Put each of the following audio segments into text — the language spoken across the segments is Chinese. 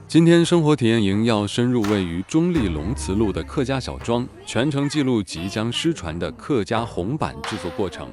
今天生活体验营要深入位于中立龙慈路的客家小庄，全程记录即将失传的客家红板制作过程。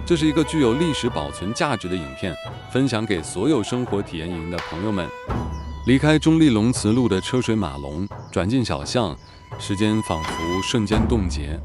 这是一个具有历史保存价值的影片，分享给所有生活体验营的朋友们。离开中立龙慈路的车水马龙，转进小巷，时间仿佛瞬间冻结。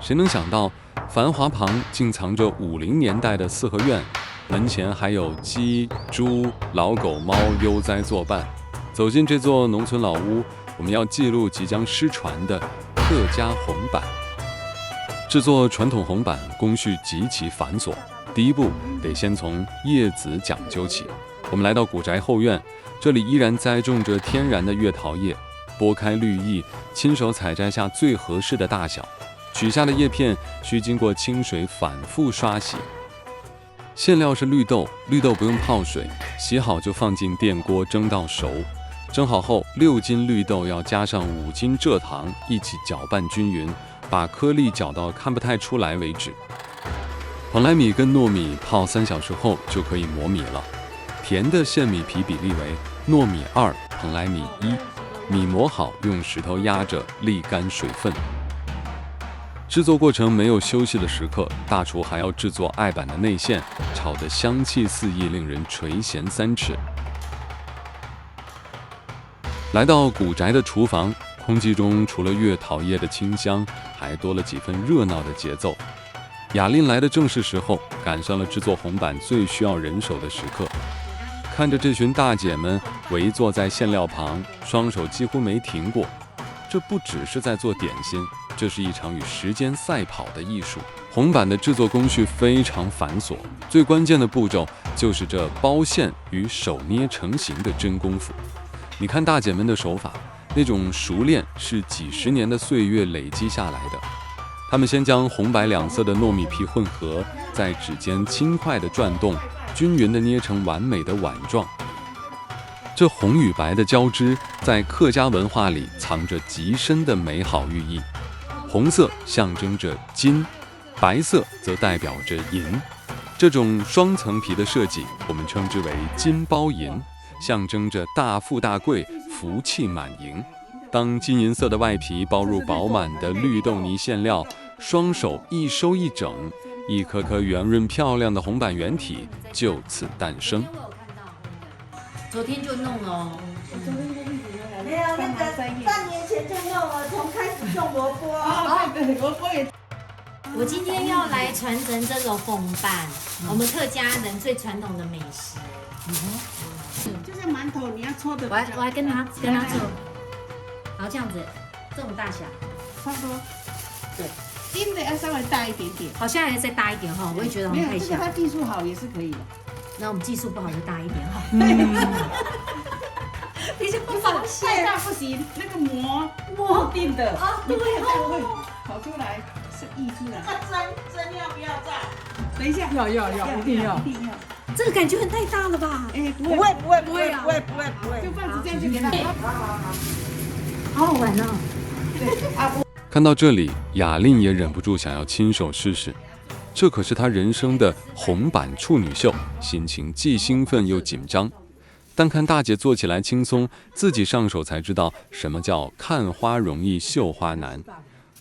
谁能想到，繁华旁竟藏着50年代的四合院，门前还有鸡、猪、老狗、猫悠哉作伴。走进这座农村老屋，我们要记录即将失传的客家红板。制作传统红板工序极其繁琐，第一步得先从叶子讲究起。我们来到古宅后院，这里依然栽种着天然的月桃叶，剥开绿叶，亲手采摘下最合适的大小，取下的叶片需经过清水反复刷洗。馅料是绿豆，绿豆不用泡水，洗好就放进电锅蒸到熟。蒸好后，6斤绿豆要加上5斤蔗糖，一起搅拌均匀，把颗粒搅到看不太出来为止。蓬莱米跟糯米泡3小时后就可以磨米了。甜的线米皮比例为糯米2，蓬莱米1。米磨好，用石头压着沥干水分。制作过程没有休息的时刻，大厨还要制作艾板的内馅，炒得香气四溢，令人垂涎3尺。来到古宅的厨房，空气中除了月桃叶的清香，还多了几分热闹的节奏。雅琳来的正是时候，赶上了制作红板最需要人手的时刻。看着这群大姐们围坐在馅料旁，双手几乎没停过。这不只是在做点心，这是一场与时间赛跑的艺术。红板的制作工序非常繁琐，最关键的步骤就是这包馅与手捏成型的真功夫。你看大姐们的手法，那种熟练是几十年的岁月累积下来的。她们先将红白两色的糯米皮混合，在指尖轻快地转动，均匀地捏成完美的碗状。这红与白的交织，在客家文化里藏着极深的美好寓意。红色象征着金，白色则代表着银。这种双层皮的设计，我们称之为金包银，象征着大富大贵、福气满盈。当金银色的外皮包入饱满的绿豆泥馅料，双手一收一整，一颗颗圆润漂亮的红板圆体就此诞生。昨天就弄了哦，没有那个半年前就弄了，从开始种萝卜。对，萝卜也。我今天要来传承这个红板，我们客家人最传统的美食。就是馒头，你要搓的。我还跟他做，好这样子，这种大小，差不多。对，金的要稍微大一点点。好像还再大一点哈，我也觉得没有，太小。这个它技术好也是可以的。那我们技术不好就大一点哈。你就不发现，太大不行，那个膜定的啊，对哦，跑出来是溢出来。针要不要炸？等一下，要，一定要。这个感觉很太大了吧？哎，不会，就放着这样就给它。好好玩哦。对啊，看到这里，雅琳也忍不住想要亲手试试。这可是她人生的红板处女秀，心情既兴奋又紧张。但看大姐做起来轻松，自己上手才知道什么叫看花容易绣花难。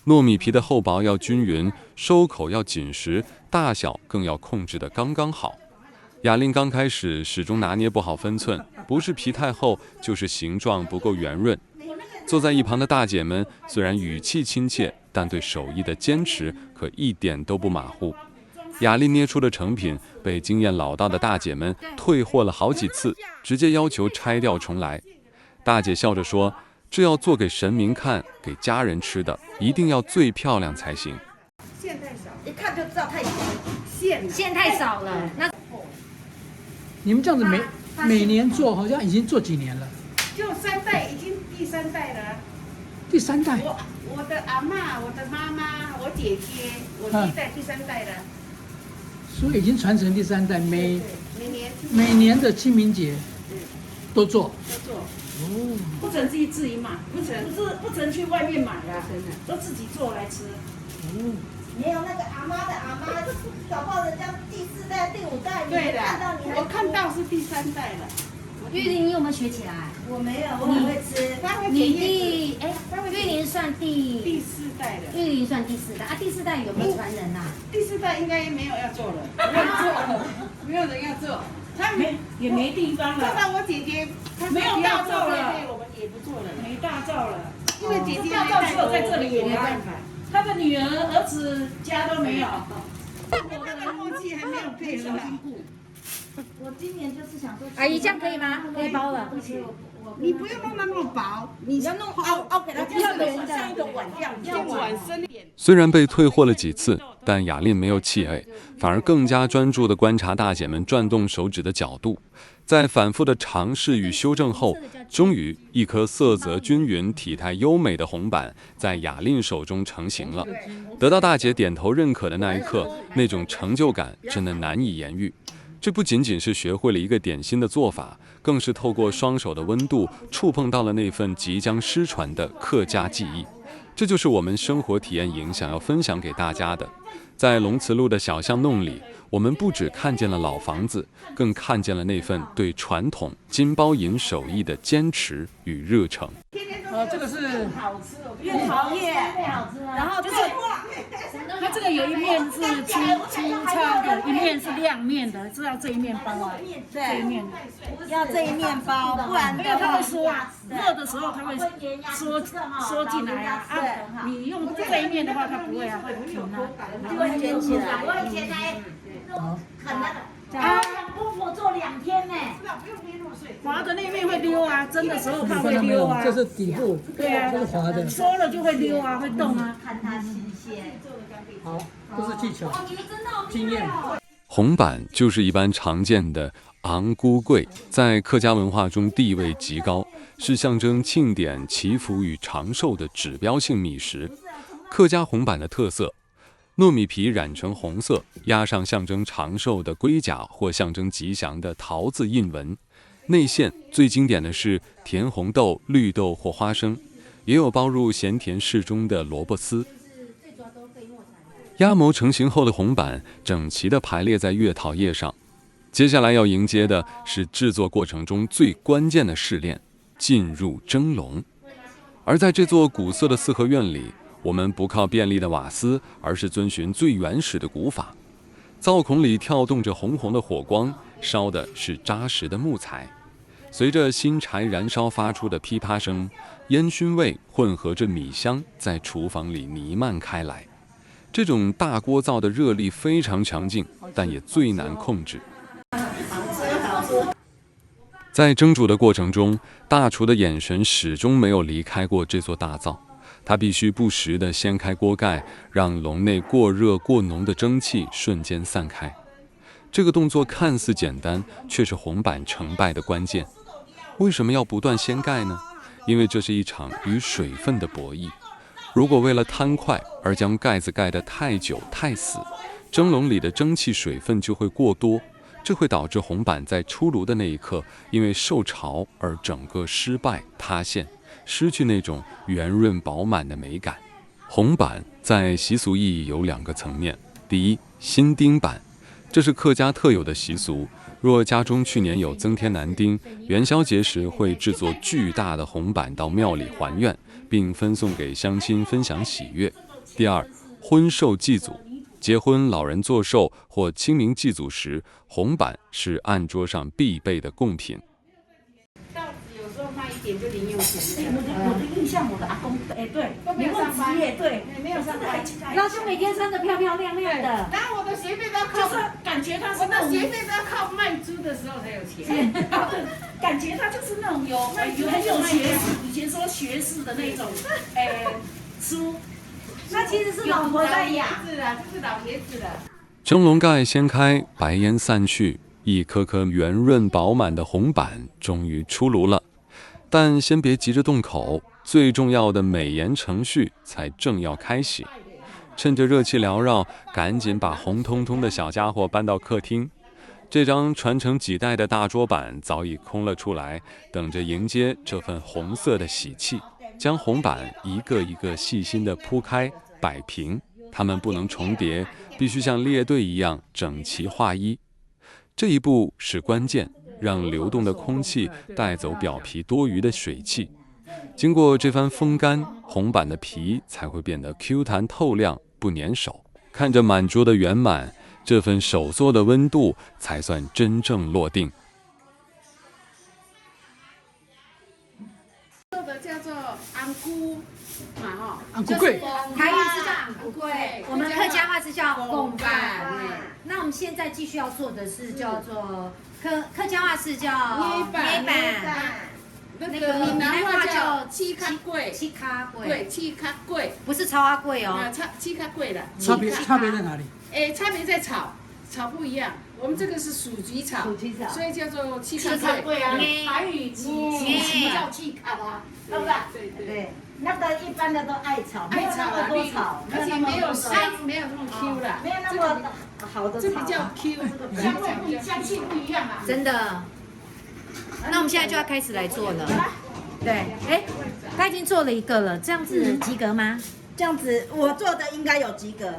糯米皮的厚薄要均匀，收口要紧实，大小更要控制得刚刚好。雅琳刚开始始终拿捏不好分寸，不是皮太厚，就是形状不够圆润。坐在一旁的大姐们虽然语气亲切，但对手艺的坚持可一点都不马虎。雅琳捏出的成品被经验老道的大姐们退货了好几次，直接要求拆掉重来。大姐笑着说，这要做给神明看，给家人吃的，一定要最漂亮才行。馅太少，一看就知道太小。馅太少了。那你们这样子每年做，好像已经做几年了？就3代，已经第3代了。第3代。我的阿嬷，我的妈妈，我姐姐，我这一代第3代了。所以已经传承第3代，每年的清明节都做。哦，不准自己买，不准去外面买啊，真的，都自己做来吃。哦，没有那个阿妈的阿妈，搞不好人家第4代、第5代，对的，看到你还我看到是第3代了。玉玲，你有没有学起来？我没有，我很会吃。你玉玲算第4代的。玉玲算第4代啊，第4代有没有传人啊？第4代应该没有要做了，没有人要做，他也没地方了。做到我姐姐，没有大灶了，我们也不做了，没大灶了，因为姐姐大灶只有在这里有没办法。他的女儿、儿子家都没有。我的默契还没有配合好。我今年就是想说，阿姨，这样可以吗？可以包了。你不要弄那么薄，你要弄凹给它要圆像一个碗这样，要碗深一点。虽然被退货了几次，但雅琳没有气馁，反而更加专注地观察大姐们转动手指的角度。在反复的尝试与修正后，终于一颗色泽均匀、体态优美的红板在雅琳手中成型了。得到大姐点头认可的那一刻，那种成就感真的难以言喻。这不仅仅是学会了一个点心的做法，更是透过双手的温度触碰到了那份即将失传的客家记忆。这就是我们生活体验营想要分享给大家的。在龙慈路的小巷弄里，我们不只看见了老房子，更看见了那份对传统金包银手艺的坚持与热诚。这个是月桃叶，然后就是它这个有一面是粗糙的，一面是亮面的，知道这一面包啊？这一面要这一面包，不然没有它的话会缩，热的时候它会缩进来啊。你用这一面的话，它不会啊，会平啊。就会卷起来。我以前还很那个，啊，姑婆做2天呢。滑的那面会溜啊，蒸的时候它会溜啊。这是底部，对啊，这是滑的。缩了就会溜啊，会动啊。看它新鲜。好，这是技巧，经验。红板就是一般常见的昂菇桂，在客家文化中地位极高，是象征庆典、祈福与长寿的指标性米食。客家红板的特色：糯米皮染成红色，压上象征长寿的龟甲或象征吉祥的桃字印纹。内馅最经典的是甜红豆、绿豆或花生，也有包入咸甜适中的萝卜丝。压模成型后的红板整齐地排列在月桃叶上，接下来要迎接的是制作过程中最关键的试炼——进入蒸笼。而在这座古色的四合院里，我们不靠便利的瓦斯，而是遵循最原始的古法。灶孔里跳动着红红的火光，烧的是扎实的木材。随着新柴燃烧发出的噼啪声，烟熏味混合着米香在厨房里弥漫开来。这种大锅灶的热力非常强劲，但也最难控制。在蒸煮的过程中，大厨的眼神始终没有离开过这座大灶。他必须不时地掀开锅盖，让笼内过热过浓的蒸汽瞬间散开。这个动作看似简单，却是红板成败的关键。为什么要不断掀盖呢？因为这是一场与水分的博弈。如果为了贪快而将盖子盖得太久太死，蒸笼里的蒸汽水分就会过多，这会导致红板在出炉的那一刻因为受潮而整个失败塌陷，失去那种圆润饱满的美感。红板在习俗意义有2个层面。第一，新丁板，这是客家特有的习俗。若家中去年有增添男丁，元宵节时会制作巨大的红板到庙里还愿，并分送给乡亲分享喜悦。第二，婚寿祭祖，结婚老人做寿或清明祭祖时，红板是案桌上必备的贡品。稻子有时候卖一点就零用钱。我的印象，我的阿公，对，没有上班，对，没有上班。然后就每天穿得漂漂亮亮的。然后我的学费都要靠，感觉他是我的学费都要靠卖猪的时候才有钱。感觉他就是那种有很有学识，以前说学士的那种，书。那其实是老婆在养。是啊，就是老爷子了。蒸笼盖掀开，白烟散去，一颗颗圆润饱满的红板终于出炉了。但先别急着动口，最重要的美颜程序才正要开启。趁着热气缭绕，赶紧把红彤彤的小家伙搬到客厅。这张传承几代的大桌板早已空了出来，等着迎接这份红色的喜气。将红板一个一个细心地铺开摆平，它们不能重叠，必须像列队一样整齐划一。这一步是关键，让流动的空气带走表皮多余的水汽。经过这番风干，红板的皮才会变得 Q 弹透亮，不粘手。看着满桌的圆满，这份手做的温度才算真正落定。做的叫做安菇嘛哈，安菇粿，台语是叫昂菇粿，我们客家话是叫公饭饭。那我们现在继续要做的是叫做客家话是叫捏板，那个闽南话叫七卡粿，七卡粿，对，七卡粿，不是超阿粿哦。七卡粿的。差别在哪里？差别在炒不一样。我们这个是薯菊炒，所以叫做七卡粿啊，台语七叫七卡啊，对不对？对，那个一般的都爱炒，没有那么多炒，而且没有香，没有那么 Q 啦，没有那么好的炒。这比较 Q， 香气不一样啊。真的。那我们现在就要开始来做了。对，他已经做了一个了，这样子及格吗？这样子我做的应该有及格。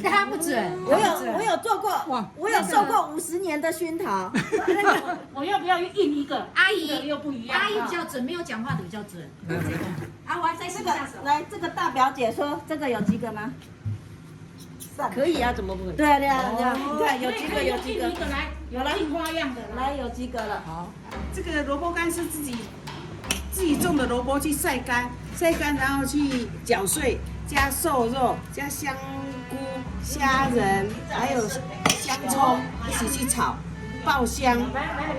他不准。我有做过，我有受过50年的熏陶。我要不要印一个？阿姨又不一样。阿姨比较准，没有讲话的比较准。啊，我还再试下手。来，这个大表姐说这个有及格吗？可以啊，怎么不可以？对啊，你看有及格，有及格，有了印花样的，来有及格了。好，这个萝卜干是自己种的萝卜去晒干，然后去搅碎，加瘦肉，加香菇、虾仁，还有香葱一起去炒，爆香，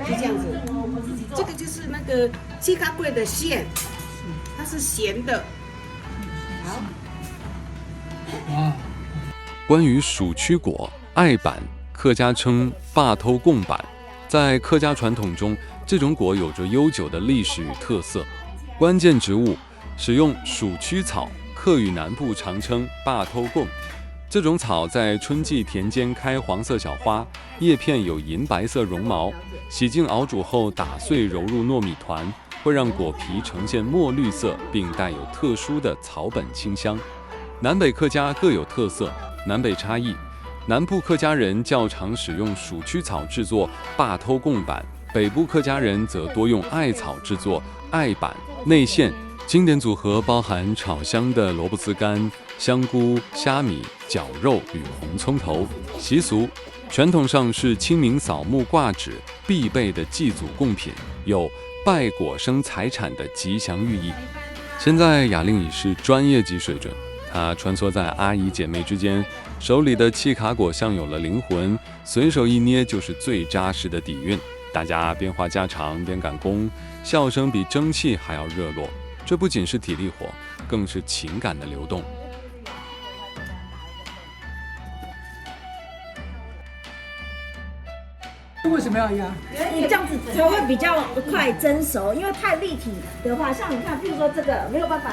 就这样子。这个就是那个七卡粿的馅，它是咸的。好。哇。关于薯曲果、艾板，客家称霸偷贡板。在客家传统中，这种果有着悠久的历史与特色。关键植物使用薯曲草，客语南部常称霸偷贡。这种草在春季田间开黄色小花，叶片有银白色绒毛。洗净熬煮后打碎揉入糯米团，会让果皮呈现墨绿色，并带有特殊的草本清香。南北客家各有特色。南北差异，南部客家人较常使用薯曲草制作霸偷贡板，北部客家人则多用艾草制作艾板。内馅经典组合包含炒香的萝卜丝干、香菇、虾米、绞肉与红葱头。习俗传统上是清明扫墓挂纸必备的祭祖贡品，有拜果生财产的吉祥寓意。现在雅令已是专业级水准。她穿梭在阿姨姐妹之间，手里的契卡果像有了灵魂，随手一捏就是最扎实的底蕴。大家边话家常边赶工，笑声比蒸汽还要热络。这不仅是体力活，更是情感的流动。为什么要压？你这样子才会比较快蒸熟，因为太立体的话，像你看，譬如说这个没有办法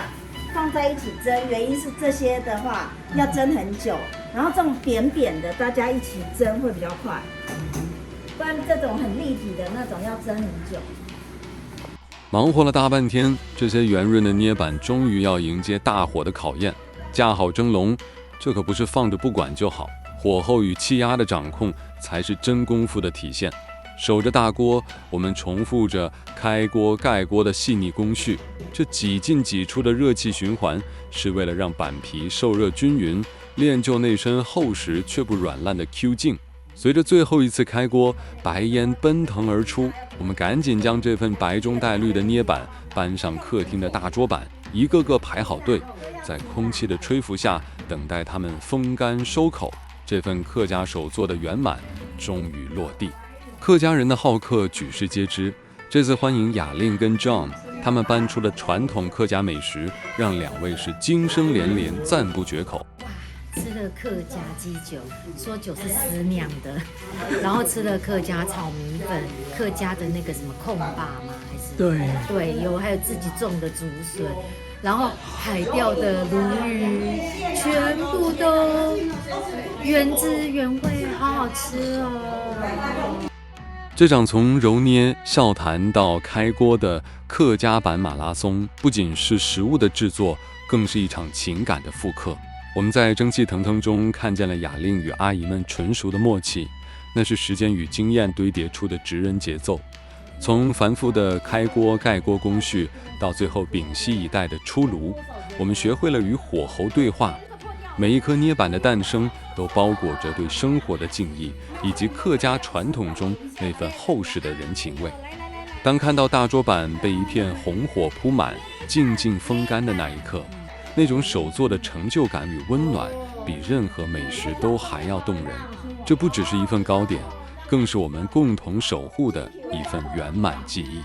放在一起蒸，原因是这些的话要蒸很久，然后这种扁扁的大家一起蒸会比较快，不然这种很立体的那种要蒸很久。忙活了大半天，这些圆润的捏板终于要迎接大火的考验。架好蒸笼，这可不是放着不管就好，火候与气压的掌控才是真功夫的体现。守着大锅，我们重复着开锅盖锅的细腻工序。这挤进挤出的热气循环，是为了让板皮受热均匀，练就那身厚实却不软烂的 Q 劲。随着最后一次开锅，白烟奔腾而出，我们赶紧将这份白中带绿的捏板搬上客厅的大桌板，一个个排好队，在空气的吹拂下等待它们风干收口。这份客家手做的圆满终于落地。客家人的好客举世皆知，这次欢迎雅令跟 John， 他们搬出的传统客家美食，让两位是惊声连连，赞不绝口。吃了客家鸡酒，说酒是死酿的，然后吃了客家炒米粉，客家的那个什么控霸吗？还是对，有还有自己种的竹笋，然后海钓的鲈鱼，全部都原汁原味，好好吃哦。这场从揉捏、笑谈到开锅的客家版马拉松，不仅是食物的制作，更是一场情感的复刻。我们在蒸汽腾腾中看见了雅令与阿姨们纯熟的默契，那是时间与经验堆叠出的职人节奏。从繁复的开锅盖锅工序，到最后屏息以待的出炉，我们学会了与火候对话。每一颗捏板的诞生，都包裹着对生活的敬意，以及客家传统中那份厚实的人情味。当看到大桌板被一片红火铺满，静静风干的那一刻，那种手做的成就感与温暖，比任何美食都还要动人。这不只是一份糕点，更是我们共同守护的一份圆满记忆。